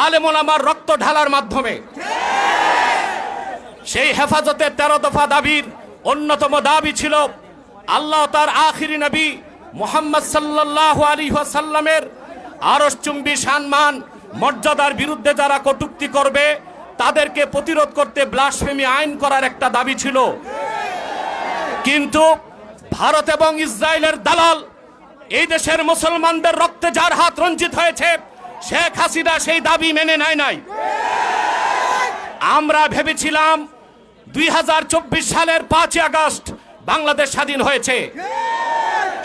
আলেম ওলামার রক্ত ঢালার মাধ্যমে। সেই হেফাজতের 13 দফা দাবির অন্যতম দাবি ছিল আল্লাহ তার আখিরি নবী মুহাম্মদ সাল্লাল্লাহু আলাইহি ওয়াসাল্লামের আরশচুম্বী সম্মান মর্যাদার বিরুদ্ধে যারা কটূক্তি করবে তাদেরকে প্রতিরোধ করতে ব্লাসফেমি আইন করার একটা দাবি ছিল। কিন্তু ভারত এবং ইসরায়েলের দালাল এই দেশের মুসলমানদের রক্তে যার হাত রঞ্জিত হয়েছে, শেখ হাসিনা সেই দাবি মেনে নেয় নাই। আমরা ভেবেছিলাম 2024 সালের 5 আগস্ট বাংলাদেশ স্বাধীন হয়েছে।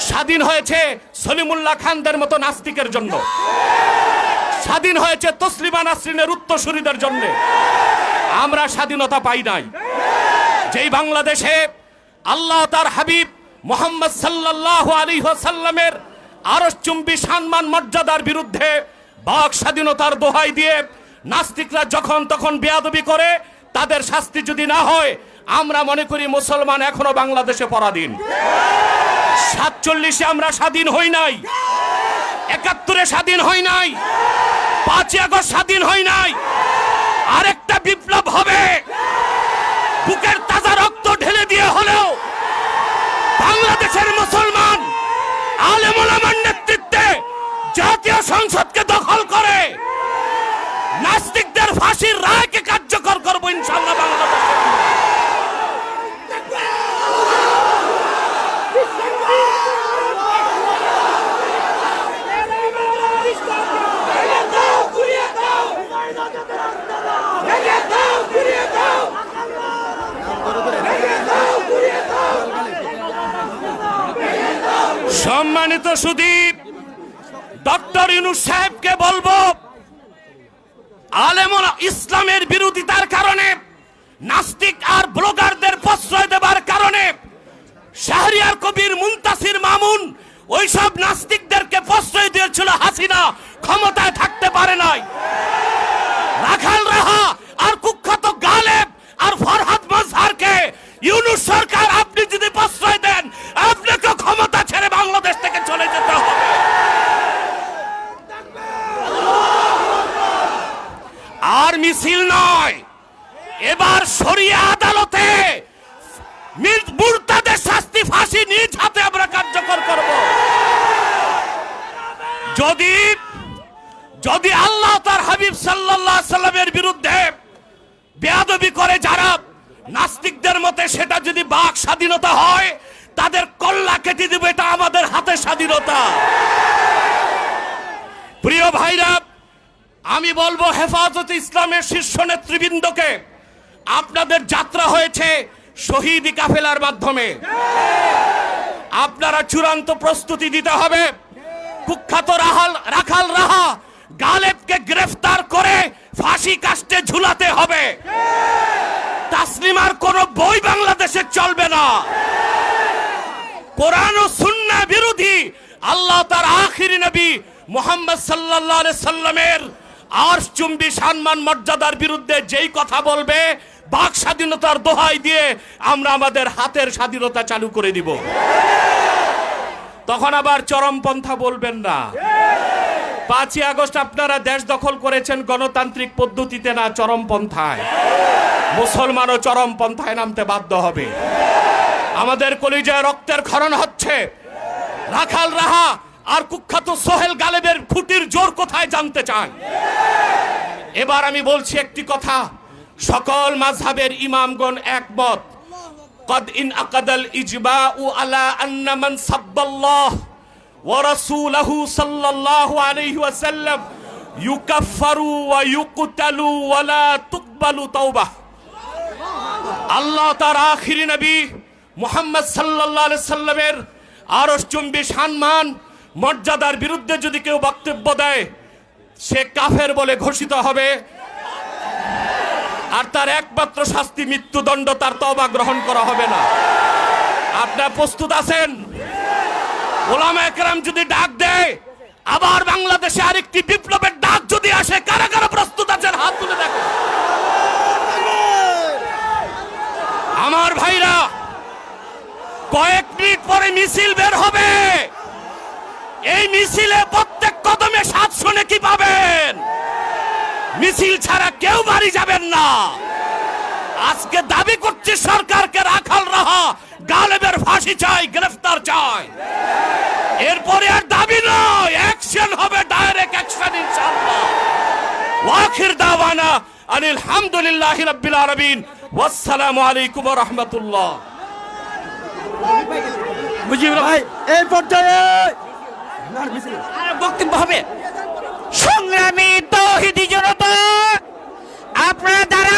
স্বাধীন হয়েছে সলিমুল্লাহ খানদের মতো নাস্তিকের জন্য, স্বাধীন হয়েছে তসলিমা নাসরিনের উত্তরসূরিদের জন্য। আমরা স্বাধীনতা পাই নাই। যেই বাংলাদেশে আল্লাহ তার হাবিব মুহাম্মদ সাল্লাল্লাহু আলাইহি ওয়াসাল্লামের আরশচুম্বী সম্মান মর্যাদার বিরুদ্ধে বাক স্বাধীনতার দোহাই দিয়ে নাস্তিকরা যখন তখন বেয়াদবি করে, তাদের শাস্তি যদি না হয়, আমরা মনে করি মুসলমান এখনো বাংলাদেশে পরাধীন। 47-এ আমরা স্বাধীন হই নাই, 71-এ স্বাধীন হই নাই, 5 আগস্ট স্বাধীন হই নাই। আরেকটা বিপ্লব হবে, বুকের তাজা রক্ত ঢেলে দিয়ে হলেও বাংলাদেশের মুসলমান আলেম ওলামার নেতৃত্বে জাতীয় সংসদকে দখল করে নাস্তিকদের ফাঁসির রায়কে কার্যকর করবো ইনশাআল্লাহ বাংলাদেশে। সম্মানিত সুধী, ডক্টর ইউনূস সাহেবকে বলবো, আলেম ইসলামের বিরোধিতার কারণে, নাস্তিক আর ব্লগারদের প্রশ্রয় দেবার কারণে শাহরিয়ার কবির, মুনতাসির মামুন ওইসব নাস্তিকদেরকে প্রশ্রয় দিয়েছিল হাসিনা, ক্ষমতায় থাকতে পারে নাই। রাখাল রাহা আর কুখ্যাত গালেব আর ফরহাদ মাজহারকে ইউনূস সরকার আপনি যদি প্রশ্রয় দেন, আপনাকে ক্ষমতা ছেড়ে বাংলাদেশ থেকে চলে যেতে হবে। আর মিছিল নয়, এবার শরিয়া আদালতে মুরতাদের শাস্তি, ফাঁসি নিজ হাতে আমরা কার্যকর করব। যদি আল্লাহ তার হাবিব সাল্লাল্লাহু আলাইহি সাল্লামের বিরুদ্ধে বেয়াদবি করে যারা নাস্তিকদের মতে, সেটা যদি বাক স্বাধীনতা হয়, তাদের কল্লা কেটে দিবে, এটা আমাদের হাতে স্বাধীনতা। প্রিয় ভাইরা, আমি বলবো হেফাজতে ইসলামের শীর্ষ নেতৃবৃন্দকে, আপনাদের যাত্রা হয়েছে শহীদি কাফেলার মাধ্যমে। আপনারা চূড়ান্ত প্রস্তুতি দিতে হবে। কুখ্যাত রাখাল রাহা গালেবকে গ্রেফতার করে ফাঁসি কাস্টে ঝুলাতে হবে। তাসলিমার কোন বই বাংলাদেশে চলবে না। কোরআন ও সুন্নাহ বিরোধী আল্লাহ তার আখিরি নবী মুহাম্মদ সাল্লাল্লাহু আলাইহি সাল্লামের আরশচুম্বী সম্মান মর্যাদার বিরুদ্ধে যেই কথা বলবে, বাক স্বাধীনতার দোহাই দিয়ে আমরা আমাদের হাতের স্বাধীনতা চালু করে দিব। তখন আবার চরমপন্থা বলবেন না। 5 আগস্ট আপনারা দেশ দখল করেছেন গণতান্ত্রিক পদ্ধতিতে, না চরমপন্থায়। মুসলমানও চরমপন্থায় নামতে বাধ্য হবে। আমাদের কলিজায় রক্তের ক্ষরণ হচ্ছে। রাখাল রাহা আর কুখ্যাত সোহেল গালেবের খুঁটির জোর কোথায় জানতে চান। এবার আমি বলছি একটি কথা, সকল মাযহাবের ইমামগণ একমত। قد انعقد الإجماع على أن من سب الله ورسوله صلى الله عليه وسلم يكفر ويقتل ولا تقبل توبة। আল্লাহ তার আখিরি নবী মুহাম্মদ সাল্লাল্লাহু আলাইহি সাল্লামের আরশচুম্বী সম্মান মর্যাদার বিরুদ্ধে যদি কেউ বক্তব্য দেয়, সে কাফের বলে ঘোষিত হবে, আর তার একমাত্র শাস্তি মৃত্যুদণ্ড, তার তওবা গ্রহণ করা হবে না। আপনারা প্রস্তুত আছেন? ওলামায়ে কেরাম যদি ডাক দেয়, আবার বাংলাদেশে আরেকটি বিপ্লবের ডাক যদি আসে, কারা কারা প্রস্তুত আছেন হাত তুলে দেখো। আমার ভাইরা, কয়েক মিনিট পরে মিছিল বের হবে। এই মিছিলে প্রত্যেক কদমে 700 নেকি পাবেন। মিছিল ছাড়া কেউ বাড়ি যাবেন না। আজকে দাবি করছে সরকারকে রাখাল রাহা, গালেবের ফাঁসি চাই, গ্রেফতার চাই। এরপরে আর দাবি নয়, অ্যাকশন হবে, ডাইরেক্ট অ্যাকশন ইনশাআল্লাহ। ওয়াখির দাওয়ানা আনিল হামদুলিল্লাহি রাব্বিল আলামিন, ওয়াসসালামু আলাইকুম ওয়া রাহমাতুল্লাহ। মুজিবুর ভাই এই পর্যায়ে বক্তব্য হবে। সংগ্রামী তৌহিদি জনতা, আপনারা দ্বারা